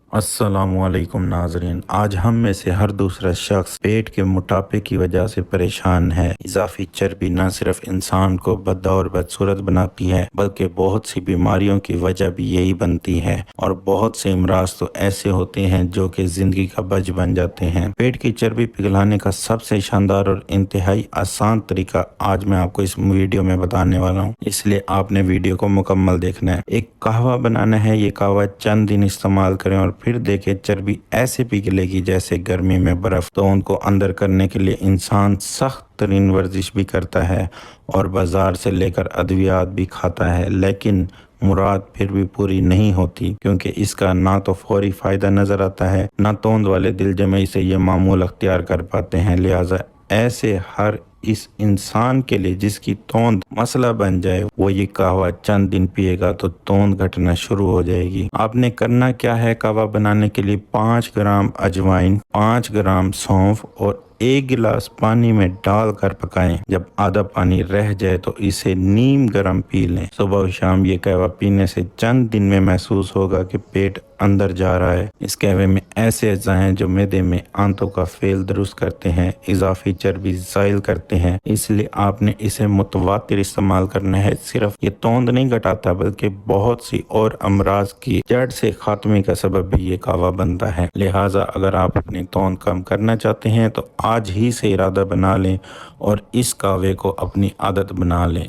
अस्सलामुअलैकुम नाजरीन। आज हम में से हर दूसरा शख्स पेट के मोटापे की वजह से परेशान है। इजाफी चर्बी न सिर्फ इंसान को बदौर बदसूरत बनाती है बल्कि बहुत सी बीमारियों की वजह भी यही बनती है, और बहुत से अमराज तो ऐसे होते हैं जो कि जिंदगी का बज बन जाते हैं। पेट की चर्बी पिघलाने का सबसे शानदार और इंतहाई आसान तरीका आज मैं आपको इस वीडियो में बताने वाला हूँ, इसलिए आपने वीडियो को मुकम्मल देखना है। एक कहवा बनाना है। ये कहवा चंद दिन इस्तेमाल करें और फिर देखें चर्बी ऐसे पिघलेगी जैसे गर्मी में बर्फ। तो उनको अंदर करने के लिए इंसान सख्त तरीन वर्जिश भी करता है और बाजार से लेकर अद्वियात भी खाता है, लेकिन मुराद फिर भी पूरी नहीं होती, क्योंकि इसका ना तो फौरी फायदा नजर आता है, ना तोंद वाले दिल जमई से ये मामूल अख्तियार कर पाते हैं। लिहाजा ऐसे हर इस इंसान के लिए जिसकी तोंद मसला बन जाए, वो ये कहवा चंद दिन पिएगा तो तोंद घटना शुरू हो जाएगी। आपने करना क्या है? कहवा बनाने के लिए 5 ग्राम अजवाइन, 5 ग्राम सौंफ और 1 गिलास पानी में डालकर पकाएं। जब आधा पानी रह जाए तो इसे नीम गर्म पी लें। सुबह और शाम ये कहवा पीने से चंद दिन में महसूस होगा कि पेट अंदर जा रहा है। इस कहवे में ऐसे अज्जा हैं जो मैदे में आंतों का फेल दुरुस्त करते हैं, इजाफी चर्बी ज़ाइल करते हैं, इसलिए आपने इसे मुतवातिर इस्तेमाल करना है। सिर्फ ये तोंद नहीं घटाता बल्कि बहुत सी और अमराज की जड़ से खात्मे का सबब भी ये कहवा बनता है। लिहाजा अगर आप अपनी तोंद कम करना चाहते हैं तो आज ही से इरादा बना लें और इस कहवे को अपनी आदत बना लें।